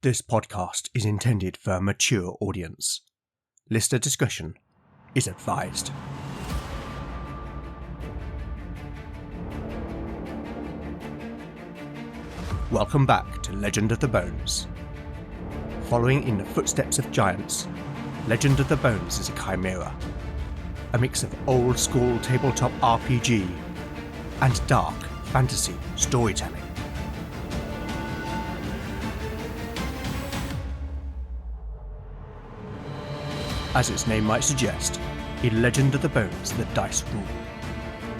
This podcast is intended for a mature audience. Listener discretion is advised. Welcome back to Legend of the Bones. Following in the footsteps of giants, Legend of the Bones is a chimera, a mix of old-school tabletop RPG and dark fantasy storytelling. As its name might suggest, in Legend of the Bones the dice rule.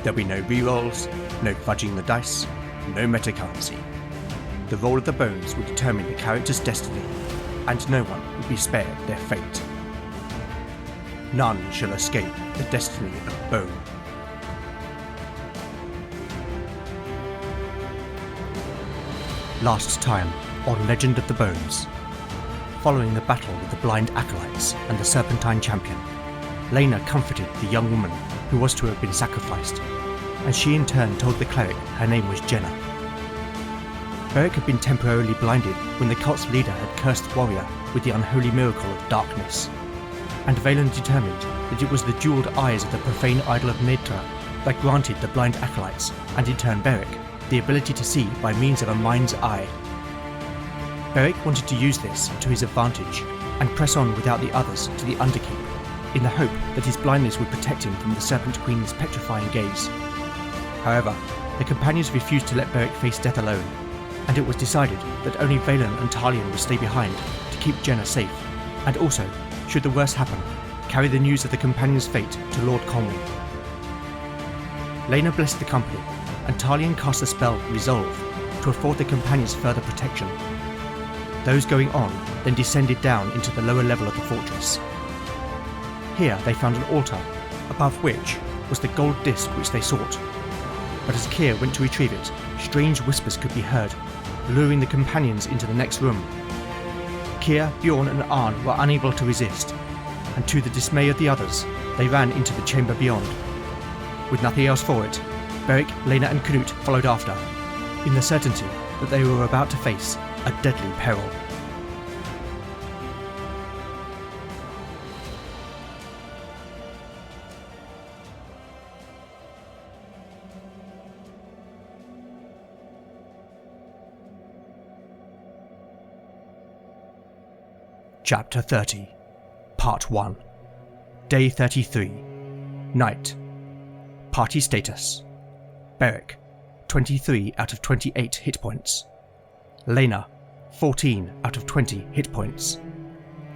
There'll be no rerolls, no fudging the dice, no metacurrency. The roll of the bones will determine the character's destiny, and no one will be spared their fate. None shall escape the destiny of bone. Last time on Legend of the Bones. Following the battle with the blind acolytes and the Serpentine champion, Lena comforted the young woman who was to have been sacrificed, and she in turn told the cleric her name was Jenna. Beric had been temporarily blinded when the cult's leader had cursed the warrior with the unholy miracle of darkness, and Valen determined that it was the jewelled eyes of the profane idol of Nedra that granted the blind acolytes, and in turn Beric, the ability to see by means of a mind's eye. Beric wanted to use this to his advantage and press on without the others to the Underkeep, in the hope that his blindness would protect him from the Serpent Queen's petrifying gaze. However, the companions refused to let Beric face death alone, and it was decided that only Valen and Talion would stay behind to keep Jenna safe, and also, should the worst happen, carry the news of the companions' fate to Lord Conway. Lena blessed the company, and Talion cast the spell Resolve to afford the companions further protection. Those going on then descended down into the lower level of the fortress. Here they found an altar, above which was the gold disc which they sought. But as Keir went to retrieve it, strange whispers could be heard, luring the companions into the next room. Keir, Bjorn and Arn were unable to resist, and to the dismay of the others, they ran into the chamber beyond. With nothing else for it, Beric, Lena and Knut followed after, in the certainty that they were about to face a deadly peril. Chapter 30, Part 1, Day 33, Night. Party status: Beric, 23 out of 28 hit points. Lena, 14 out of 20 hit points.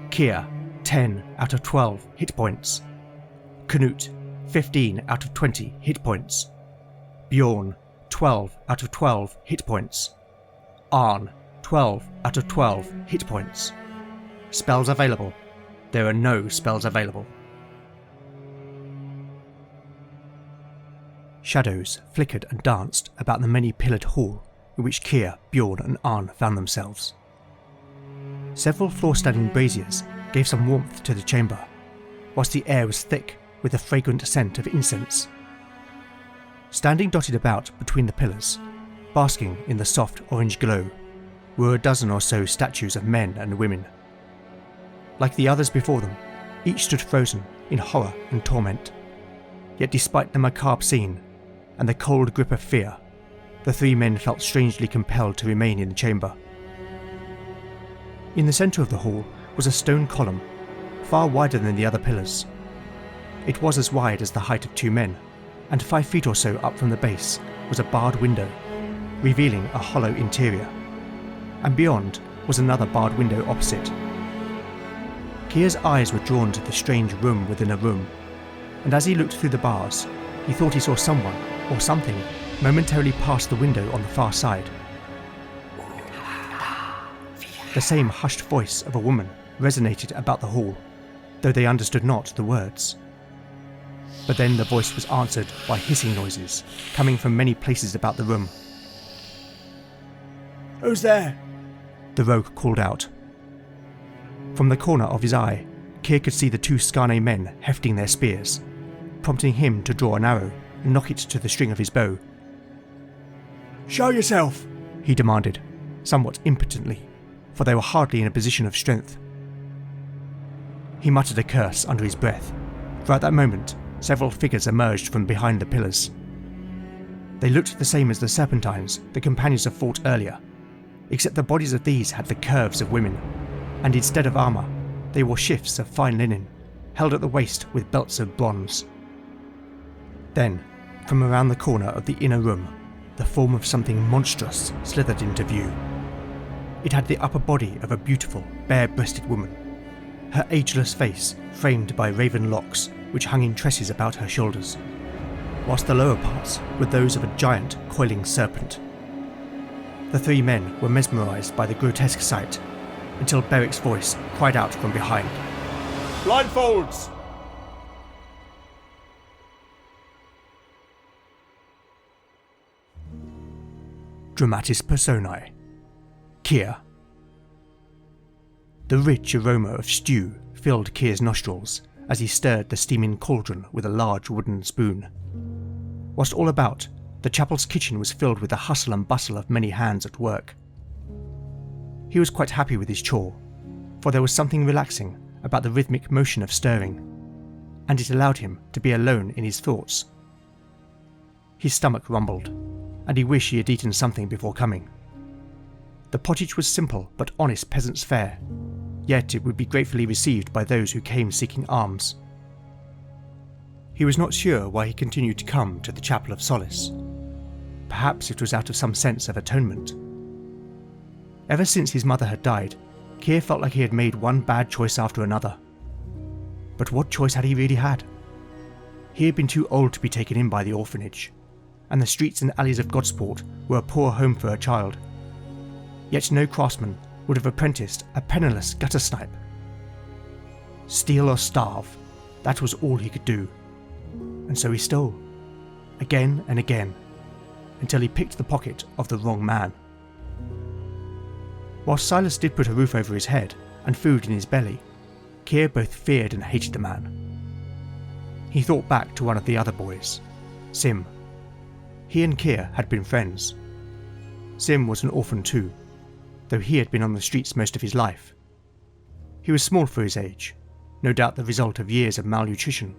Keir, 10 out of 12 hit points. Knut, 15 out of 20 hit points. Bjorn, 12 out of 12 hit points. Arn, 12 out of 12 hit points. Spells available. There are no spells available. Shadows flickered and danced about the many-pillared hall in which Keir, Bjorn and Arn found themselves. Several floor-standing braziers gave some warmth to the chamber, whilst the air was thick with the fragrant scent of incense. Standing dotted about between the pillars, basking in the soft orange glow, were a dozen or so statues of men and women. Like the others before them, each stood frozen in horror and torment. Yet despite the macabre scene and the cold grip of fear, the three men felt strangely compelled to remain in the chamber. In the centre of the hall was a stone column, far wider than the other pillars. It was as wide as the height of two men, and 5 feet or so up from the base was a barred window, revealing a hollow interior, and beyond was another barred window opposite. Keir's eyes were drawn to the strange room within a room, and as he looked through the bars, he thought he saw someone, or something, momentarily past the window on the far side. The same hushed voice of a woman resonated about the hall, though they understood not the words. But then the voice was answered by hissing noises, coming from many places about the room. "Who's there?" the rogue called out. From the corner of his eye, Keir could see the 2 Skarne men hefting their spears, prompting him to draw an arrow and knock it to the string of his bow. "Show yourself!" he demanded, somewhat impotently, for they were hardly in a position of strength. He muttered a curse under his breath, for at that moment several figures emerged from behind the pillars. They looked the same as the Serpentines the companions had fought earlier, except the bodies of these had the curves of women, and instead of armour, they wore shifts of fine linen, held at the waist with belts of bronze. Then, from around the corner of the inner room, the form of something monstrous slithered into view. It had the upper body of a beautiful, bare-breasted woman, her ageless face framed by raven locks which hung in tresses about her shoulders, whilst the lower parts were those of a giant coiling serpent. The three men were mesmerised by the grotesque sight, until Beric's voice cried out from behind, "Blindfolds!" Dramatis Personae. Keir. The rich aroma of stew filled Keir's nostrils as he stirred the steaming cauldron with a large wooden spoon. Whilst all about, the chapel's kitchen was filled with the hustle and bustle of many hands at work. He was quite happy with his chore, for there was something relaxing about the rhythmic motion of stirring, and it allowed him to be alone in his thoughts. His stomach rumbled, and he wished he had eaten something before coming. The pottage was simple but honest peasant's fare, yet it would be gratefully received by those who came seeking alms. He was not sure why he continued to come to the Chapel of Solace. Perhaps it was out of some sense of atonement. Ever since his mother had died, Keir felt like he had made one bad choice after another. But what choice had he really had? He had been too old to be taken in by the orphanage, and the streets and alleys of Godsport were a poor home for a child. Yet no craftsman would have apprenticed a penniless gutter snipe. Steal or starve, that was all he could do. And so he stole, again and again, until he picked the pocket of the wrong man. While Silas did put a roof over his head and food in his belly, Keir both feared and hated the man. He thought back to one of the other boys, Sim. He and Keir had been friends. Sim was an orphan too, though he had been on the streets most of his life. He was small for his age, no doubt the result of years of malnutrition,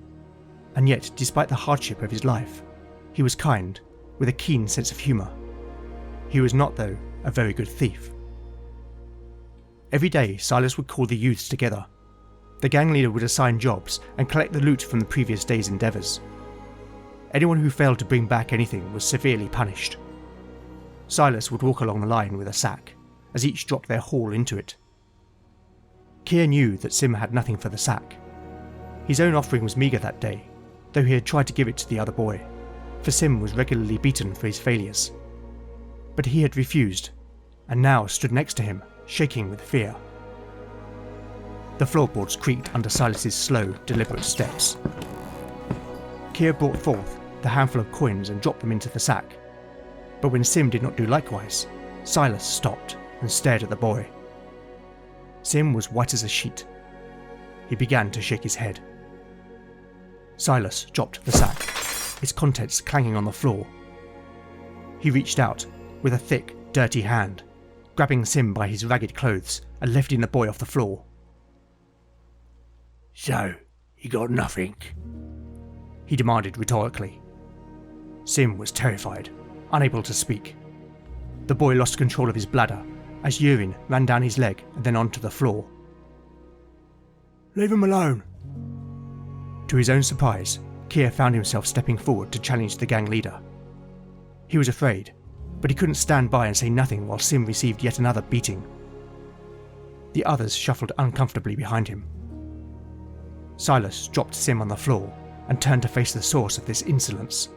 and yet, despite the hardship of his life, he was kind, with a keen sense of humour. He was not, though, a very good thief. Every day, Silas would call the youths together. The gang leader would assign jobs and collect the loot from the previous day's endeavours. Anyone who failed to bring back anything was severely punished. Silas would walk along the line with a sack, as each dropped their haul into it. Keir knew that Sim had nothing for the sack. His own offering was meagre that day, though he had tried to give it to the other boy, for Sim was regularly beaten for his failures. But he had refused, and now stood next to him, shaking with fear. The floorboards creaked under Silas's slow, deliberate steps. Keir brought forth the handful of coins and dropped them into the sack, but when Sim did not do likewise, Silas stopped and stared at the boy. Sim was white as a sheet. He began to shake his head. Silas dropped the sack, its contents clanging on the floor. He reached out with a thick, dirty hand, grabbing Sim by his ragged clothes and lifting the boy off the floor. "So, you got nothing?" he demanded rhetorically. Sim was terrified, unable to speak. The boy lost control of his bladder as urine ran down his leg and then onto the floor. "Leave him alone." To his own surprise, Keir found himself stepping forward to challenge the gang leader. He was afraid, but he couldn't stand by and say nothing while Sim received yet another beating. The others shuffled uncomfortably behind him. Silas dropped Sim on the floor and turned to face the source of this insolence.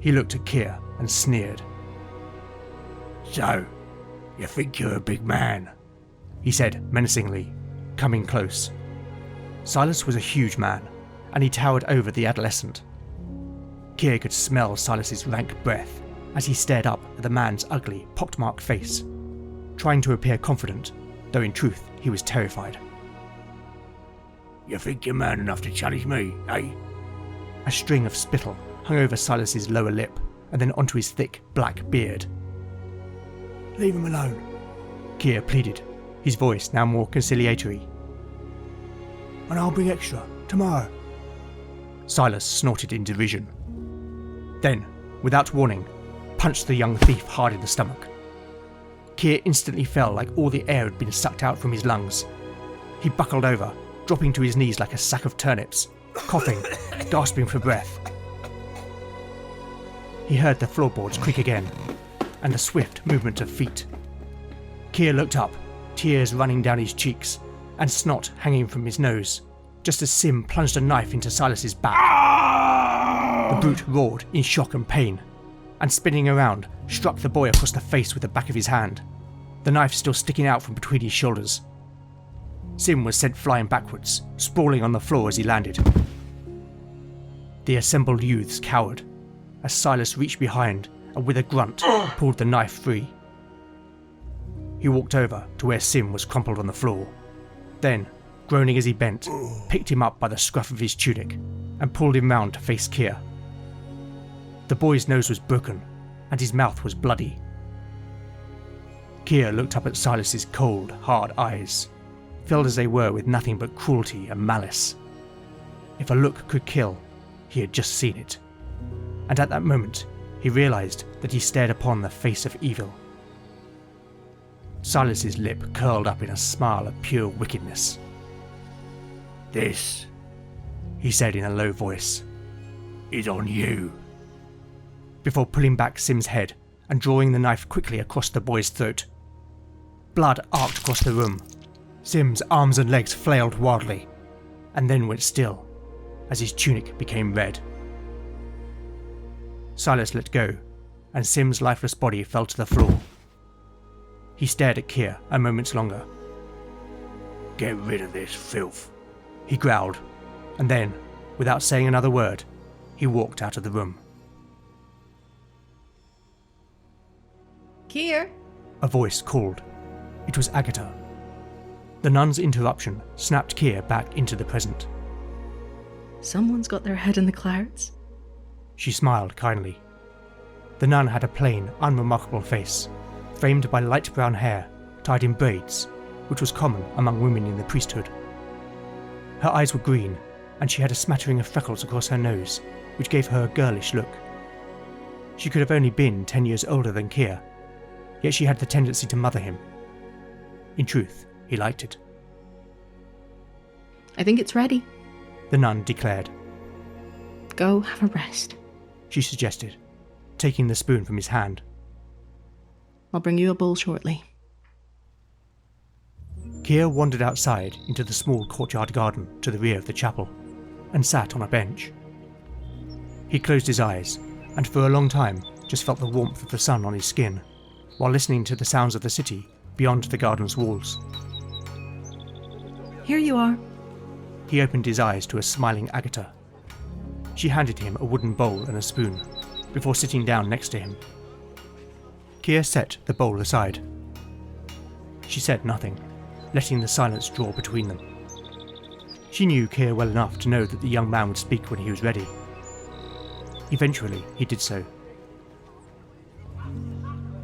He looked at Keir and sneered. "So, you think you're a big man?" he said menacingly, coming close. Silas was a huge man, and he towered over the adolescent. Keir could smell Silas's rank breath as he stared up at the man's ugly, pockmarked face, trying to appear confident, though in truth he was terrified. "You think you're man enough to challenge me, eh?" A string of spittle hung over Silas's lower lip and then onto his thick, black beard. "Leave him alone," Keir pleaded, his voice now more conciliatory. And I'll bring extra, tomorrow. Silas snorted in derision. Then, without warning, punched the young thief hard in the stomach. Keir instantly felt like all the air had been sucked out from his lungs. He buckled over, dropping to his knees like a sack of turnips, coughing, gasping for breath. He heard the floorboards creak again, and the swift movement of feet. Keir looked up, tears running down his cheeks, and snot hanging from his nose, just as Sim plunged a knife into Silas's back. The brute roared in shock and pain, and spinning around, struck the boy across the face with the back of his hand, the knife still sticking out from between his shoulders. Sim was sent flying backwards, sprawling on the floor as he landed. The assembled youths cowered, as Silas reached behind and with a grunt pulled the knife free. He walked over to where Sim was crumpled on the floor, then, groaning as he bent, picked him up by the scruff of his tunic and pulled him round to face Keir. The boy's nose was broken and his mouth was bloody. Keir looked up at Silas's cold, hard eyes, filled as they were with nothing but cruelty and malice. If a look could kill, he had just seen it. And at that moment, he realised that he stared upon the face of evil. Silas's lip curled up in a smile of pure wickedness. This He said in a low voice, is on you. before pulling back Sim's head and drawing the knife quickly across the boy's throat. Blood arced across the room. Sim's arms and legs flailed wildly, and then went still, as his tunic became red. Silas let go, and Sim's lifeless body fell to the floor. He stared at Keir a moment longer. Get rid of this filth. He growled, and then, without saying another word, he walked out of the room. Keir? A voice called. It was Agatha. The nun's interruption snapped Keir back into the present. Someone's got their head in the clouds. She smiled kindly. The nun had a plain, unremarkable face, framed by light brown hair tied in braids, which was common among women in the priesthood. Her eyes were green, and she had a smattering of freckles across her nose, which gave her a girlish look. She could have only been 10 years older than Keir, yet she had the tendency to mother him. In truth, he liked it. I think it's ready. The nun declared. Go have a rest. She suggested, taking the spoon from his hand. I'll bring you a bowl shortly. Keir wandered outside into the small courtyard garden to the rear of the chapel, and sat on a bench. He closed his eyes, and for a long time just felt the warmth of the sun on his skin, while listening to the sounds of the city beyond the garden's walls. Here you are. He opened his eyes to a smiling Agatha. She handed him a wooden bowl and a spoon, before sitting down next to him. Keir set the bowl aside. She said nothing, letting the silence draw between them. She knew Keir well enough to know that the young man would speak when he was ready. Eventually, he did so.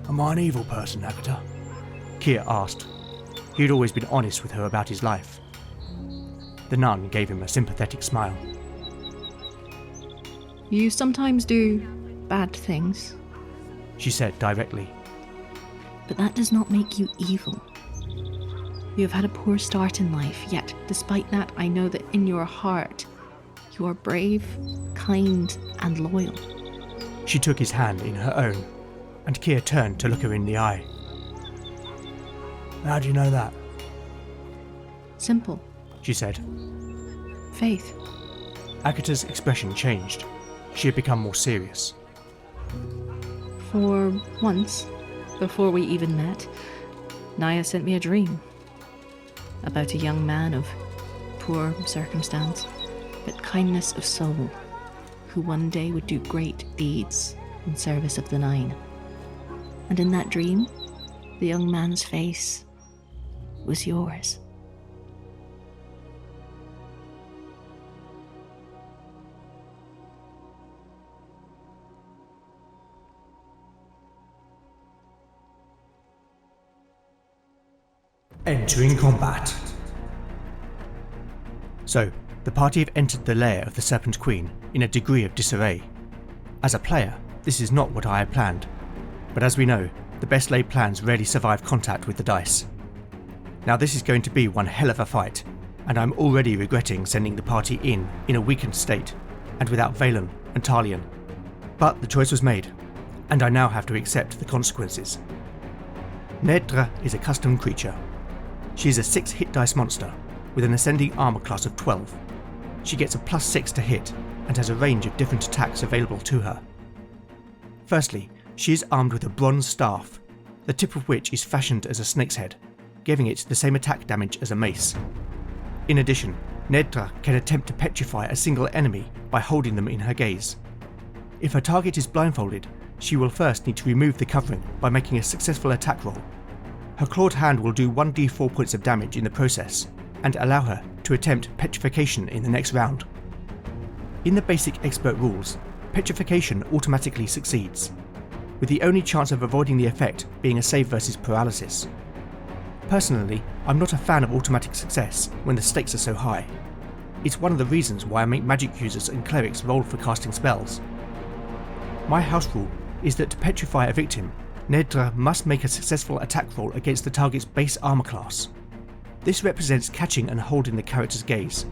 Am I an evil person, Agatha? Keir asked. He had always been honest with her about his life. The nun gave him a sympathetic smile. You sometimes do bad things, She said directly. but that does not make you evil. You have had a poor start in life, yet despite that, I know that in your heart, you are brave, kind, and loyal. She took his hand in her own, and Keir turned to look her in the eye. How do you know that? Simple. She said. Faith. Agatha's expression changed. She had become more serious. For once, before we even met, Naya sent me a dream about a young man of poor circumstance, but kindness of soul, who one day would do great deeds in service of the Nine. And in that dream, the young man's face was yours. Entering combat. So, the party have entered the lair of the Serpent Queen in a degree of disarray. As a player, this is not what I had planned, but as we know, the best laid plans rarely survive contact with the dice. Now this is going to be one hell of a fight, and I'm already regretting sending the party in a weakened state, and without Valen and Talion. But the choice was made, and I now have to accept the consequences. Nedra is a custom creature. She is a 6 hit dice monster with an ascending armor class of 12. She gets a +6 to hit and has a range of different attacks available to her. Firstly, she is armed with a bronze staff, the tip of which is fashioned as a snake's head, giving it the same attack damage as a mace. In addition, Nedra can attempt to petrify a single enemy by holding them in her gaze. If her target is blindfolded, she will first need to remove the covering by making a successful attack roll. Her clawed hand will do 1d4 points of damage in the process, and allow her to attempt petrification in the next round. In the basic expert rules, petrification automatically succeeds, with the only chance of avoiding the effect being a save versus paralysis. Personally, I'm not a fan of automatic success when the stakes are so high. It's one of the reasons why I make magic users and clerics roll for casting spells. My house rule is that to petrify a victim, Nedra must make a successful attack roll against the target's base armor class. This represents catching and holding the character's gaze.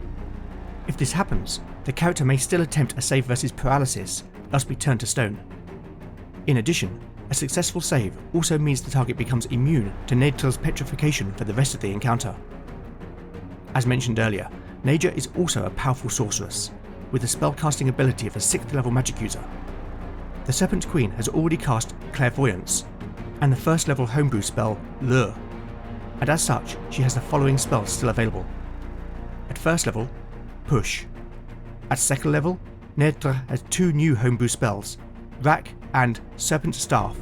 If this happens, the character may still attempt a save versus paralysis, thus be turned to stone. In addition, a successful save also means the target becomes immune to Nedra's petrification for the rest of the encounter. As mentioned earlier, Nedra is also a powerful sorceress, with the spellcasting ability of a 6th level magic user. The Serpent Queen has already cast Clairvoyance, and the 1st level homebrew spell Lure, and as such she has the following spells still available. At 1st level, Push. At 2nd level, Nedra has 2 new homebrew spells, Rack and Serpent Staff.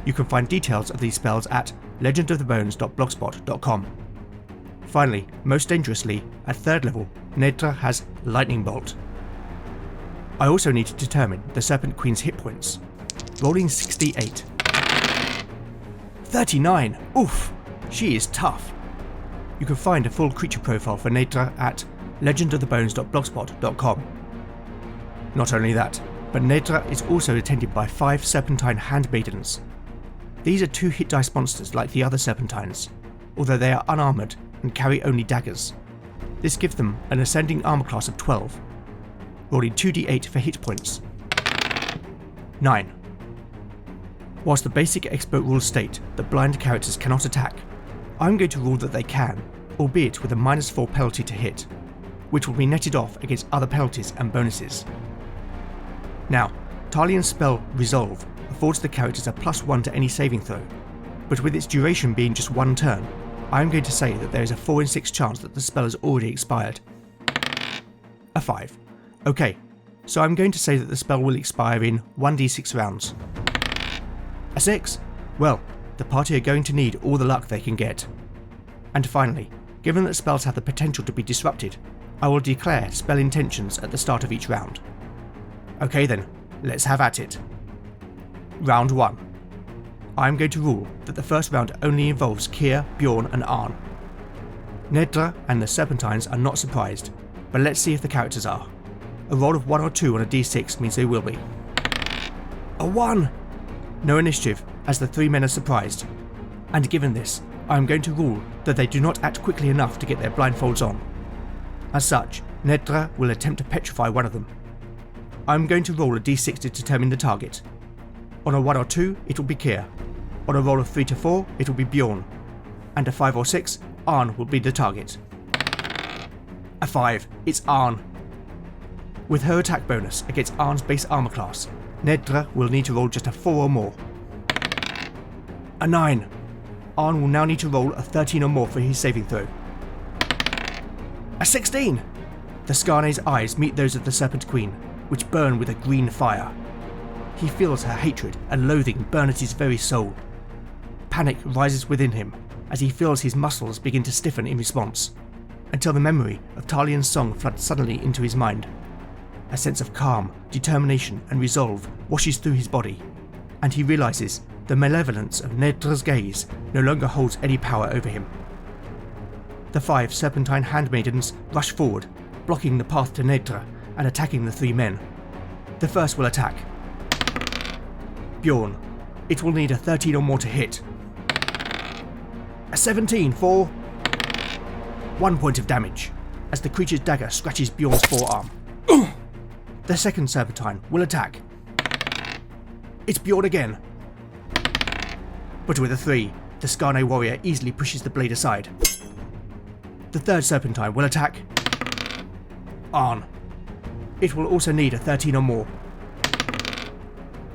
You can find details of these spells at legendofthebones.blogspot.com. Finally, most dangerously, at 3rd level, Nedra has Lightning Bolt. I also need to determine the Serpent Queen's hit points. Rolling 68. 39! Oof! She is tough. You can find a full creature profile for Nedra at legendofthebones.blogspot.com. Not only that, but Nedra is also attended by 5 Serpentine Handmaidens. These are 2 hit dice monsters like the other Serpentines, although they are unarmoured and carry only daggers. This gives them an ascending armor class of 12. Rolling 2d8 for hit points. 9. Whilst the basic expert rules state that blind characters cannot attack, I'm going to rule that they can, albeit with a -4 penalty to hit, which will be netted off against other penalties and bonuses. Now, Talion's spell Resolve affords the characters a +1 to any saving throw, but with its duration being just 1 turn, I'm going to say that there is a 4 in 6 chance that the spell has already expired. A 5. Okay, so I'm going to say that the spell will expire in 1d6 rounds. A 6? Well, the party are going to need all the luck they can get. And finally, given that spells have the potential to be disrupted, I will declare spell intentions at the start of each round. Okay then, let's have at it. Round 1. I'm going to rule that the first round only involves Kier, Bjorn and Arn. Nedra and the Serpentines are not surprised, but let's see if the characters are. A roll of 1 or 2 on a d6 means they will be. A 1! No initiative, as the 3 men are surprised. And given this, I am going to rule that they do not act quickly enough to get their blindfolds on. As such, Nedra will attempt to petrify one of them. I am going to roll a d6 to determine the target. On a 1 or 2, it will be Kier. On a roll of 3 to 4, it will be Bjorn. And a 5 or 6, Arn will be the target. A 5, it's Arn. With her attack bonus against Arn's base armor class, Nedra will need to roll just a 4 or more. A 9. Arn will now need to roll a 13 or more for his saving throw. A 16! The Skarne's eyes meet those of the Serpent Queen, which burn with a green fire. He feels her hatred and loathing burn at his very soul. Panic rises within him as he feels his muscles begin to stiffen in response, until the memory of Talion's song floods suddenly into his mind. A sense of calm, determination and resolve washes through his body, and he realises the malevolence of Nedra's gaze no longer holds any power over him. The 5 Serpentine handmaidens rush forward, blocking the path to Nedra and attacking the 3 men. The first will attack. Bjorn. It will need a 13 or more to hit. A 17 for 1 point of damage, as the creature's dagger scratches Bjorn's forearm. The second Serpentine will attack. It's Bjorn again. But with a 3, the Skarne warrior easily pushes the blade aside. The third Serpentine will attack Arn. It will also need a 13 or more.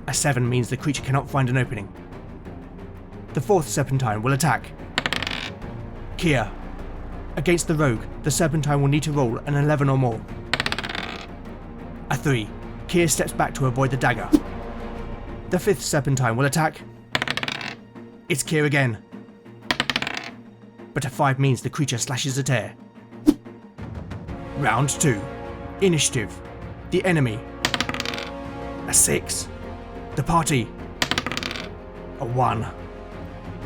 A 7 means the creature cannot find an opening. The fourth Serpentine will attack Kia. Against the rogue, the Serpentine will need to roll an 11 or more. A 3. Kia steps back to avoid the dagger. The fifth Serpentine will attack. It's Kia again. But a 5 means the creature slashes a tear. Round 2. Initiative. The enemy. A 6. The party. A 1.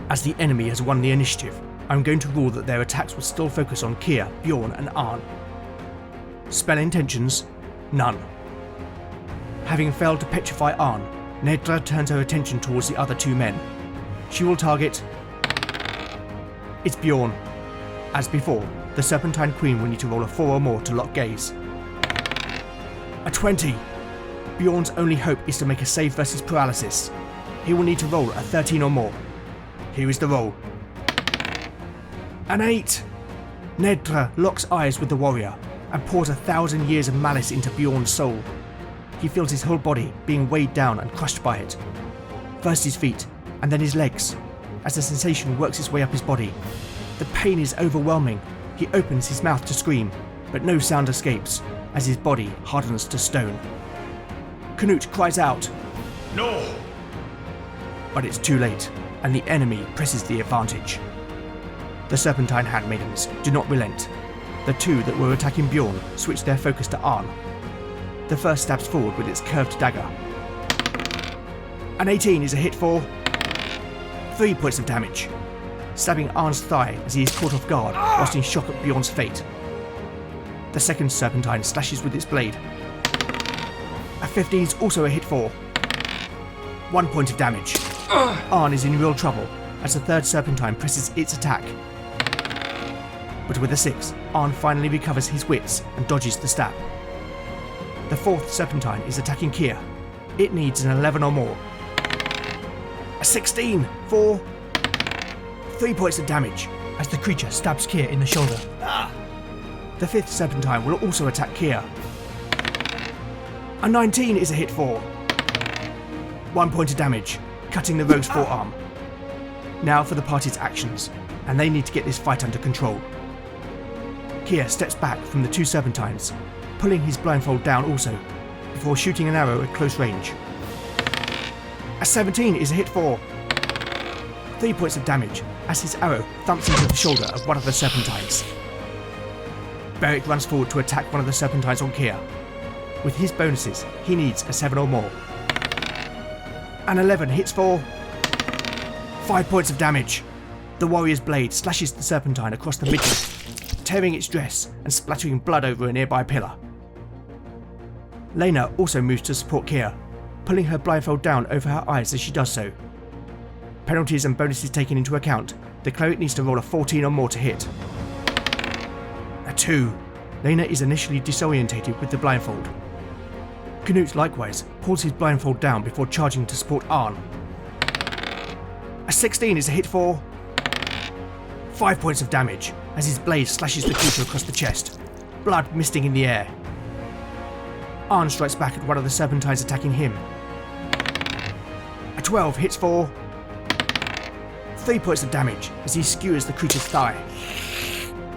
As the enemy has won the initiative, I'm going to rule that their attacks will still focus on Kia, Bjorn and Arn. Spell intentions, none. Having failed to petrify Arn, Nedra turns her attention towards the other 2 men. She will target... It's Bjorn. As before, the Serpentine Queen will need to roll a 4 or more to lock gaze. A 20. Bjorn's only hope is to make a save versus paralysis. He will need to roll a 13 or more. Here is the roll. An 8. Nedra locks eyes with the warrior and pours 1,000 years of malice into Bjorn's soul. He feels his whole body being weighed down and crushed by it. First his feet, and then his legs, as the sensation works its way up his body. The pain is overwhelming. He opens his mouth to scream, but no sound escapes, as his body hardens to stone. Canute cries out, No! But it's too late, and the enemy presses the advantage. The Serpentine handmaidens do not relent. The 2 that were attacking Bjorn switch their focus to Arn. The first stabs forward with its curved dagger. An 18 is a hit for 3 points of damage, stabbing Arn's thigh as he is caught off guard whilst in shock at Bjorn's fate. The second Serpentine slashes with its blade. A 15 is also a hit for 1 point of damage. Arn is in real trouble as the third Serpentine presses its attack. But with a 6, Arn finally recovers his wits and dodges the stab. The fourth Serpentine is attacking Kia. It needs an 11 or more. A 16 for 3 points of damage as the creature stabs Kia in the shoulder. The fifth Serpentine will also attack Kia. A 19 is a hit for 1 point of damage, cutting the rogue's forearm. Now for the party's actions, and they need to get this fight under control. Kia steps back from the 2 Serpentines, pulling his blindfold down also, before shooting an arrow at close range. A 17 is a hit for 3 points of damage as his arrow thumps into the shoulder of one of the Serpentines. Beric runs forward to attack one of the Serpentines on Kia. With his bonuses, he needs a 7 or more. An 11 hits for 5 points of damage. The warrior's blade slashes the Serpentine across the midriff, tearing its dress and splattering blood over a nearby pillar. Lena also moves to support Kia, pulling her blindfold down over her eyes as she does so. Penalties and bonuses taken into account, the cleric needs to roll a 14 or more to hit. A 2. Lena is initially disorientated with the blindfold. Canute likewise pulls his blindfold down before charging to support Arn. A 16 is a hit for 5 points of damage as his blade slashes the creature across the chest, blood misting in the air. Arn strikes back at one of the Serpentines attacking him. A 12 hits for 3 points of damage as he skewers the creature's thigh.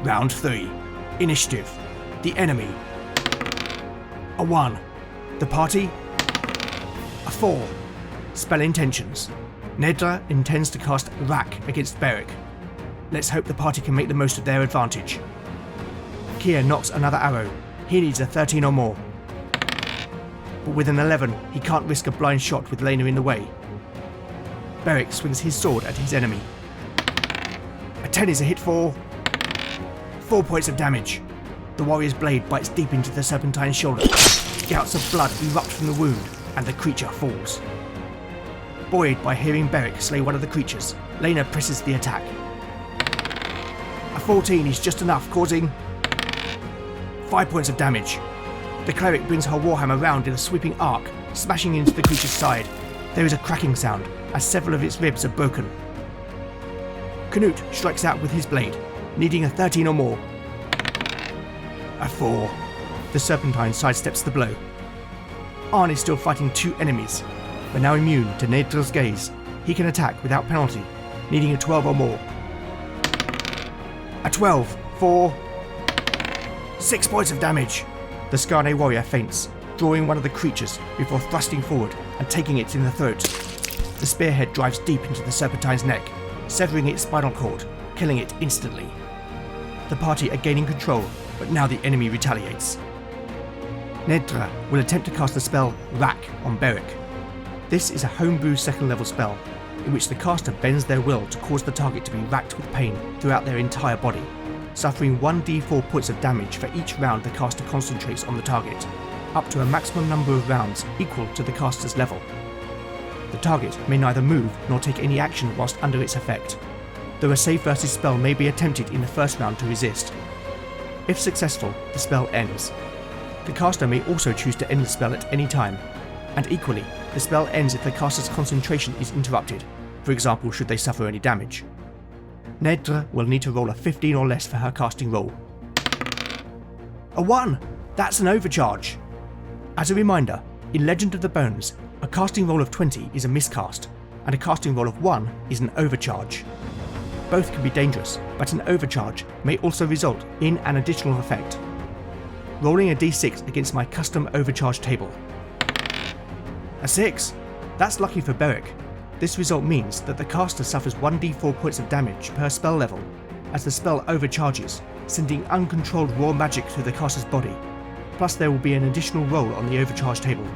Round 3. Initiative. The enemy. A 1. The party. A 4. Spell intentions. Nedra intends to cast Rack against Beric. Let's hope the party can make the most of their advantage. Kia knocks another arrow. He needs a 13 or more. But with an 11, he can't risk a blind shot with Lena in the way. Beric swings his sword at his enemy. A 10 is a hit for 4 points of damage. The warrior's blade bites deep into the Serpentine's shoulder. Gouts of blood erupt from the wound, and the creature falls. Buoyed by hearing Beric slay one of the creatures, Lena presses the attack. A 14 is just enough, causing 5 points of damage. The cleric brings her warhammer round in a sweeping arc, smashing into the creature's side. There is a cracking sound, as several of its ribs are broken. Canute strikes out with his blade, needing a 13 or more. A 4. The Serpentine sidesteps the blow. Arn is still fighting 2 enemies, but now immune to Nedra's gaze. He can attack without penalty, needing a 12 or more. A 12 for 6 points of damage. The Skarne warrior faints, drawing one of the creatures before thrusting forward and taking it in the throat. The spearhead drives deep into the Serpentine's neck, severing its spinal cord, killing it instantly. The party are gaining control, but now the enemy retaliates. Nedra will attempt to cast the spell Rack on Beric. This is a homebrew second level spell, in which the caster bends their will to cause the target to be racked with pain throughout their entire body, suffering 1d4 points of damage for each round the caster concentrates on the target, up to a maximum number of rounds equal to the caster's level. The target may neither move nor take any action whilst under its effect, though a save versus spell may be attempted in the first round to resist. If successful, the spell ends. The caster may also choose to end the spell at any time, and equally, the spell ends if the caster's concentration is interrupted, for example should they suffer any damage. Nedra will need to roll a 15 or less for her casting roll. A 1! That's an overcharge! As a reminder, in Legend of the Bones, a casting roll of 20 is a miscast, and a casting roll of 1 is an overcharge. Both can be dangerous, but an overcharge may also result in an additional effect. Rolling a d6 against my custom overcharge table. A 6! That's lucky for Beric. This result means that the caster suffers 1d4 points of damage per spell level, as the spell overcharges, sending uncontrolled raw magic through the caster's body. Plus there will be an additional roll on the overcharge table.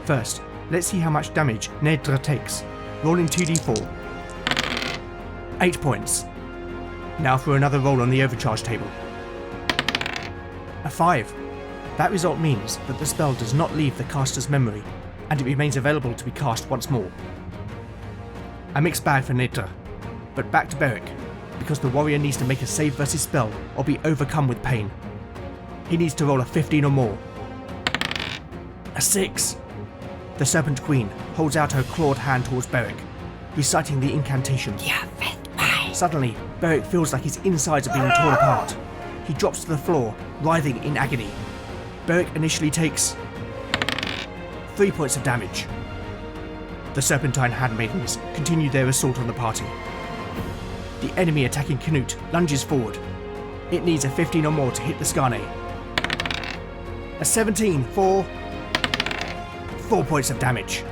First, let's see how much damage Nedra takes. Rolling 2d4. 8 points. Now for another roll on the overcharge table. A 5. That result means that the spell does not leave the caster's memory, and it remains available to be cast once more. A mixed bag for Nedra, but back to Beric, because the warrior needs to make a save versus spell or be overcome with pain. He needs to roll a 15 or more. A 6! The Serpent Queen holds out her clawed hand towards Beric, reciting the incantation. Suddenly, Beric feels like his insides are being torn apart. He drops to the floor, writhing in agony. Beric initially takes 3 points of damage. The Serpentine handmaidens continue their assault on the party. The enemy attacking Canute lunges forward. It needs a 15 or more to hit the Skarne. A 17 for 4 points of damage.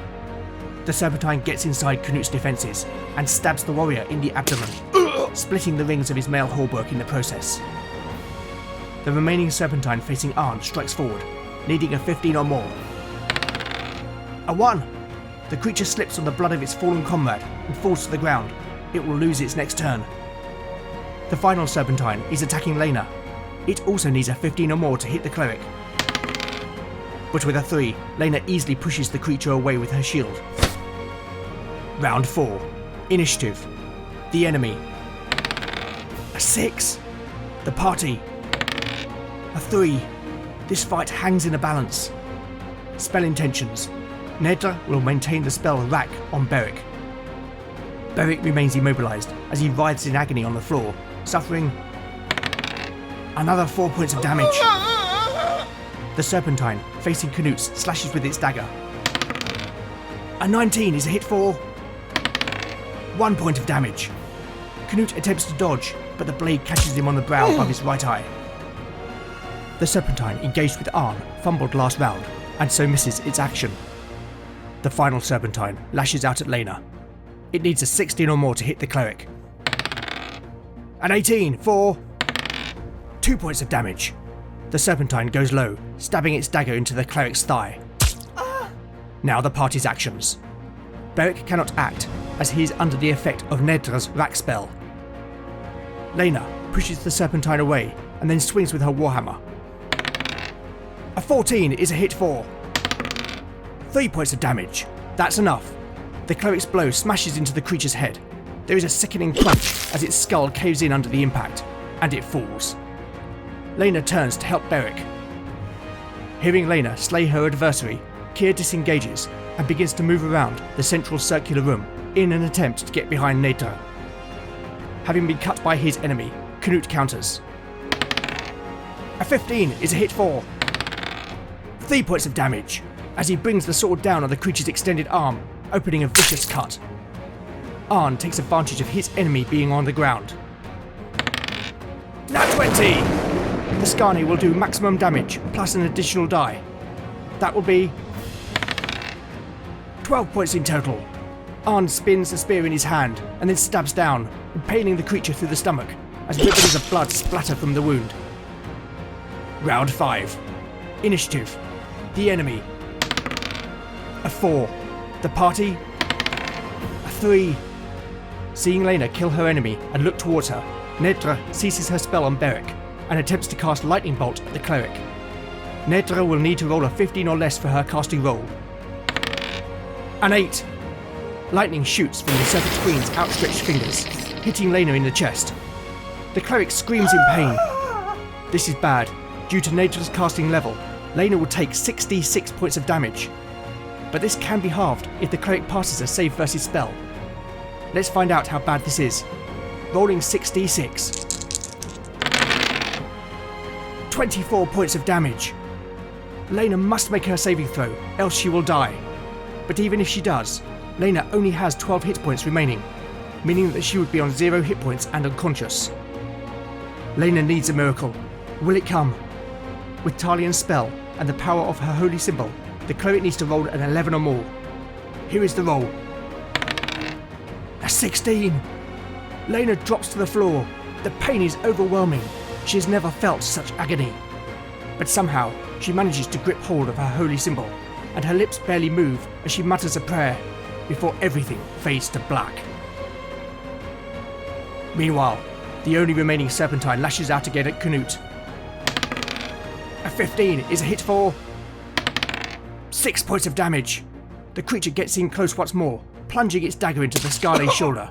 The Serpentine gets inside Canute's defences and stabs the warrior in the abdomen, splitting the rings of his mail hauberk in the process. The remaining Serpentine facing Arn strikes forward, needing a 15 or more. A 1! The creature slips on the blood of its fallen comrade and falls to the ground. It will lose its next turn. The final Serpentine is attacking Lena. It also needs a 15 or more to hit the cleric. But with a 3, Lena easily pushes the creature away with her shield. Round 4. Initiative. The enemy. A 6. The party. A 3. This fight hangs in a balance. Spell intentions. Nedra will maintain the spell Rack on Beric. Beric remains immobilized as he writhes in agony on the floor, suffering another 4 points of damage. The Serpentine, facing Canute, slashes with its dagger. A 19 is a hit for 1 point of damage. Canute attempts to dodge, but the blade catches him on the brow above his right eye. The Serpentine, engaged with Arn, fumbled last round, and so misses its action. The final Serpentine lashes out at Lena. It needs a 16 or more to hit the cleric. An 18 for 2 points of damage. The Serpentine goes low, stabbing its dagger into the cleric's thigh. Now the party's actions. Beric cannot act, as he is under the effect of Nedra's Rack spell. Lena pushes the Serpentine away and then swings with her warhammer. A 14 is a hit for 3 points of damage. That's enough. The cleric's blow smashes into the creature's head. There is a sickening crunch as its skull caves in under the impact, and it falls. Lena turns to help Beric. Hearing Lena slay her adversary, Keir disengages and begins to move around the central circular room in an attempt to get behind Nedra. Having been cut by his enemy, Canute counters. A 15 is a hit for 3 points of damage as he brings the sword down on the creature's extended arm, opening a vicious cut. Arn takes advantage of his enemy being on the ground. Nat 20! The Skarni will do maximum damage plus an additional die. That will be 12 points in total. Arn spins the spear in his hand and then stabs down, impaling the creature through the stomach as rivers of blood splatter from the wound. Round 5. Initiative. The enemy. A 4. The party. A 3. Seeing Lena kill her enemy and look towards her, Nedra ceases her spell on Beric and attempts to cast Lightning Bolt at the cleric. Nedra will need to roll a 15 or less for her casting roll. An 8. Lightning shoots from the Serpent Queen's outstretched fingers, hitting Lena in the chest. The cleric screams in pain. This is bad. Due to Nedra's casting level, Lena will take 66 points of damage. But this can be halved if the cleric passes a save versus spell. Let's find out how bad this is. Rolling 6d6. 24 points of damage. Lena must make her saving throw, else she will die. But even if she does, Lena only has 12 hit points remaining, meaning that she would be on 0 hit points and unconscious. Lena needs a miracle. Will it come? With Talian's spell and the power of her holy symbol, the cleric needs to roll an 11 or more. Here is the roll. A 16! Lena drops to the floor. The pain is overwhelming. She has never felt such agony. But somehow, she manages to grip hold of her holy symbol, and her lips barely move as she mutters a prayer before everything fades to black. Meanwhile, the only remaining Serpentine lashes out again at Canute. A 15 is a hit for 6 points of damage. The creature gets in close once more, plunging its dagger into the Skarni's shoulder.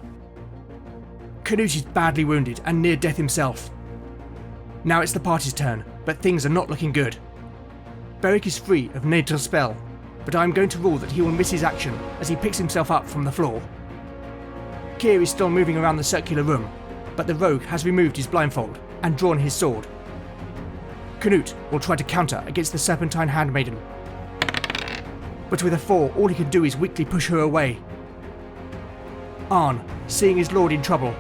Canute is badly wounded and near death himself. Now it's the party's turn, but things are not looking good. Beric is free of Nedra's spell, but I'm going to rule that he will miss his action as he picks himself up from the floor. Keir is still moving around the circular room, but the rogue has removed his blindfold and drawn his sword. Canute will try to counter against the Serpentine handmaiden. But with a 4, all he can do is weakly push her away. Arn, seeing his lord in trouble,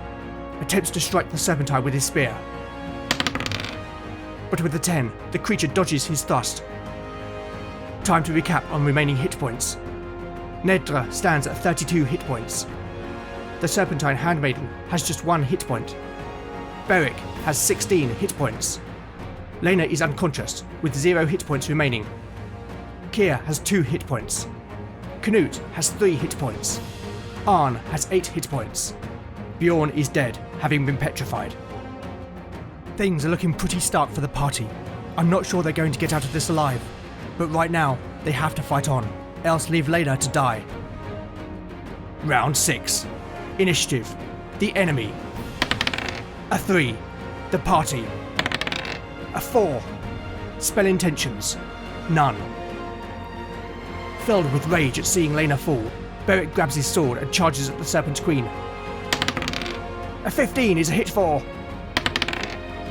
attempts to strike the Serpentine with his spear. But with a 10, the creature dodges his thrust. Time to recap on remaining hit points. Nedra stands at 32 hit points. The Serpentine handmaiden has just 1 hit point. Beric has 16 hit points. Lena is unconscious with 0 hit points remaining. Keir has 2 hit points. Canute has 3 hit points. Arn has 8 hit points. Bjorn is dead, having been petrified. Things are looking pretty stark for the party. I'm not sure they're going to get out of this alive, but right now they have to fight on, else leave Lena to die. Round 6. Initiative. The enemy. A 3. The party. A 4. Spell intentions. None. Filled with rage at seeing Lena fall, Beric grabs his sword and charges at the Serpent Queen. A 15 is a hit for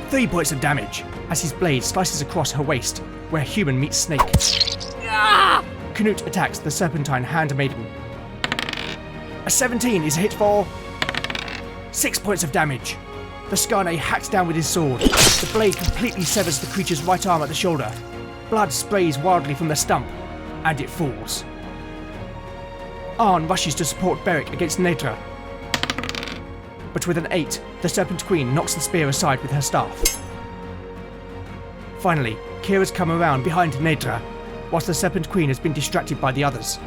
3 points of damage as his blade slices across her waist where human meets snake. Canute attacks the Serpentine handmaiden. A 17 is a hit for 6 points of damage. The Skarni hacks down with his sword. The blade completely severs the creature's right arm at the shoulder. Blood sprays wildly from the stump, and it falls. Arn rushes to support Beric against Nedra. But with an 8, the Serpent Queen knocks the spear aside with her staff. Finally, Keir has come around behind Nedra, whilst the Serpent Queen has been distracted by the others.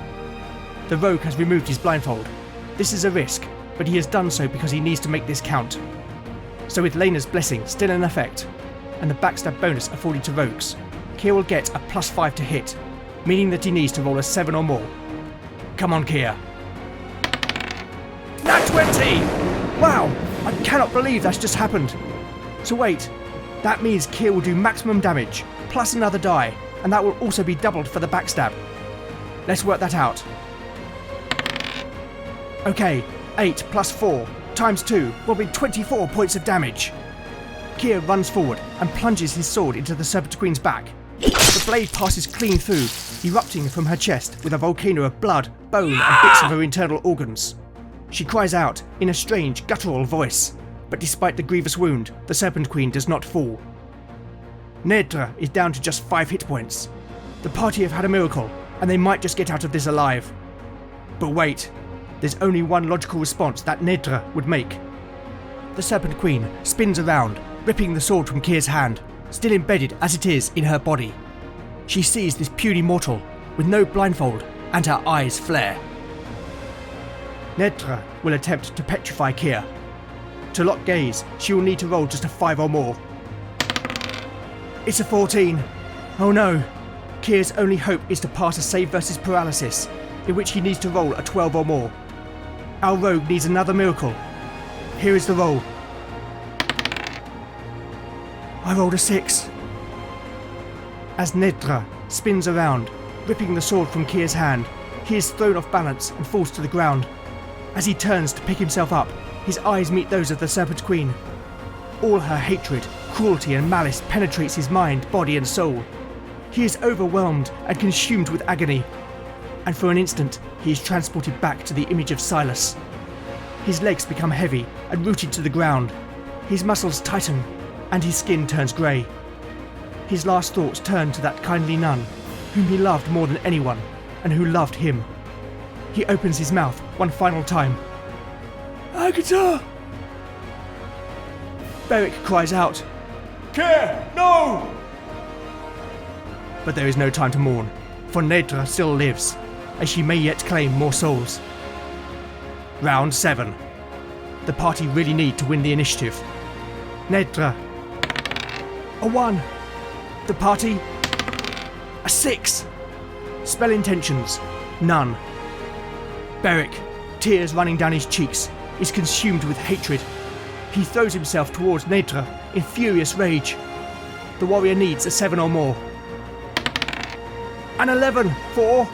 The rogue has removed his blindfold. This is a risk, but he has done so because he needs to make this count. So with Lena's blessing still in effect, and the backstab bonus afforded to rogues, Kier will get a +5 to hit, meaning that he needs to roll a 7 or more. Come on, Kier. Nat 20! Wow, I cannot believe that's just happened. So wait, that means Kier will do maximum damage, plus another die, and that will also be doubled for the backstab. Let's work that out. Okay, 8 plus 4 times 2 will be 24 points of damage. Kier runs forward and plunges his sword into the Serpent Queen's back. The blade passes clean through, erupting from her chest with a volcano of blood, bone and bits of her internal organs. She cries out in a strange, guttural voice, but despite the grievous wound, the Serpent Queen does not fall. Nedra is down to just 5 hit points. The party have had a miracle, and they might just get out of this alive. But wait, there's only one logical response that Nedra would make. The Serpent Queen spins around, ripping the sword from Kier's hand, still embedded as it is in her body. She sees this puny mortal, with no blindfold, and her eyes flare. Nedra will attempt to petrify Kier. To lock gaze, she will need to roll just a 5 or more. It's a 14. Oh no. Kier's only hope is to pass a save versus paralysis, in which he needs to roll a 12 or more. Our rogue needs another miracle. Here is the roll. I rolled a 6. As Nedra spins around, ripping the sword from Kier's hand, he is thrown off balance and falls to the ground. As he turns to pick himself up, his eyes meet those of the Serpent Queen. All her hatred, cruelty and malice penetrates his mind, body and soul. He is overwhelmed and consumed with agony, and for an instant he is transported back to the image of Silas. His legs become heavy and rooted to the ground. His muscles tighten, and his skin turns grey. His last thoughts turn to that kindly nun, whom he loved more than anyone, and who loved him. He opens his mouth one final time. Agatha! Beric cries out, Kier, no! But there is no time to mourn, for Nedra still lives, and she may yet claim more souls. Round 7. The party really need to win the initiative. Nedra. A 1. The party. A 6. Spell intentions. None. Beric, tears running down his cheeks, is consumed with hatred. He throws himself towards Nedra in furious rage. The warrior needs a 7 or more. An 11 for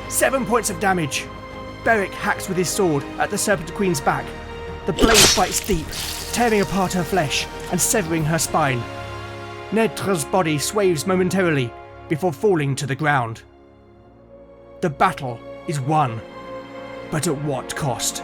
7 points of damage. Beric hacks with his sword at the Serpent Queen's back. The blade bites deep, tearing apart her flesh and severing her spine. Nedra's body sways momentarily before falling to the ground. The battle is won, but at what cost?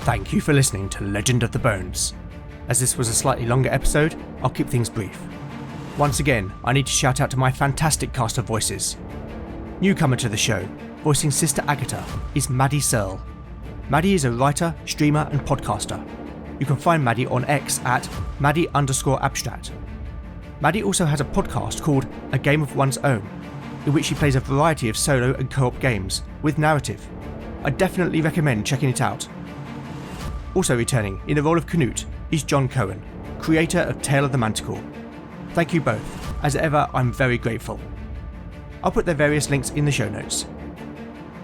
Thank you for listening to Legend of the Bones. As this was a slightly longer episode, I'll keep things brief. Once again, I need to shout out to my fantastic cast of voices. Newcomer to the show, voicing Sister Agatha, is Maddie Searle. Maddie is a writer, streamer and podcaster. You can find Maddie on X at Maddie_abstract. Maddie also has a podcast called A Game of One's Own, in which she plays a variety of solo and co-op games with narrative. I definitely recommend checking it out. Also returning in the role of Canute is John Cohen, creator of Tale of the Manticore. Thank you both, as ever I'm very grateful. I'll put their various links in the show notes.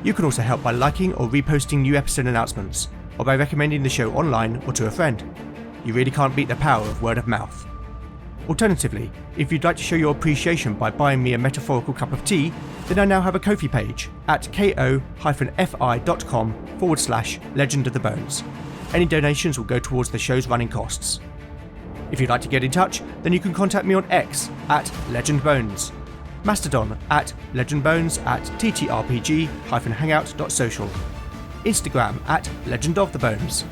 You can also help by liking or reposting new episode announcements, or by recommending the show online or to a friend. You really can't beat the power of word of mouth. Alternatively, if you'd like to show your appreciation by buying me a metaphorical cup of tea, then I now have a Ko-fi page at ko-fi.com/Legend of the Bones. Any donations will go towards the show's running costs. If you'd like to get in touch, then you can contact me on X at LegendBones, Mastodon at LegendBones@ttrpg-hangout.social, Instagram at LegendOfTheBones,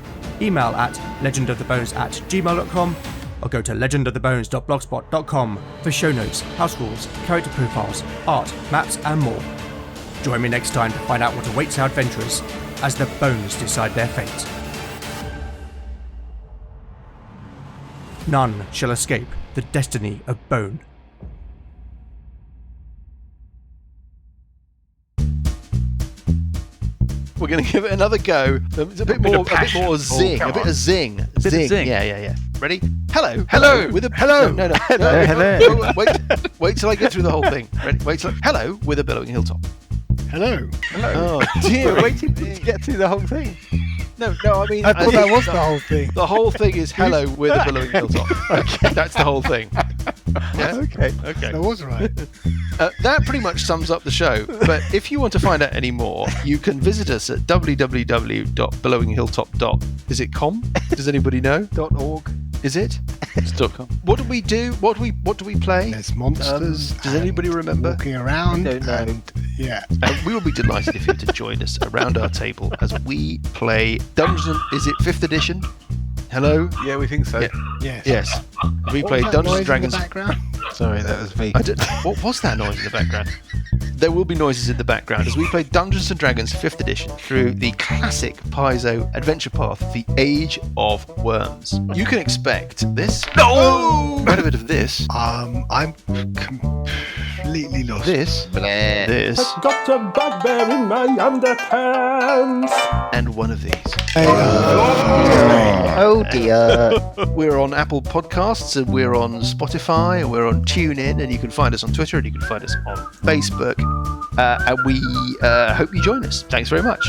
email at legendofthebones@gmail.com, or go to legendofthebones.blogspot.com for show notes, house rules, character profiles, art, maps and more. Join me next time to find out what awaits our adventurers as the bones decide their fate. None shall escape the destiny of bone. We're going to give it another go. It's a bit more zing. A bit of zing. Zing. Yeah. Ready? Hello. With a hello. No. Hello. Wait till I get through the whole thing. Ready? Wait till hello with a billowing hilltop. Hello. Oh dear. Waiting to get through the whole thing. No. I mean, I thought that was the whole thing. The whole thing is hello with a billowing hilltop. Okay. That's the whole thing. Yeah? Okay. That was right. That pretty much sums up the show. But if you want to find out any more, you can visit us at www.billowinghilltop. Is it com? Does anybody know? .org. Is it? It's .com. What do we do? What do we play? There's monsters. Does anybody remember? Walking around. I don't know. And, yeah. We will be delighted if you were to join us around our table as we play Dungeons. Is it 5th edition? Hello? Yeah, we think so. Yeah. Yes. Yes. We What play was that Dungeons noise and Dragons. in the background? Sorry, that was me. What was that noise in the background? There will be noises in the background as we play Dungeons and Dragons 5th edition through the classic Paizo adventure path, The Age of Worms. You can expect this. No! Quite a bit of this. I'm completely lost. This. This. Got a bugbear in my underpants. And one of these. Oh dear. We're on Apple Podcasts and we're on Spotify and we're on TuneIn, and you can find us on Twitter and you can find us on Facebook. And we hope you join us. Thanks very much.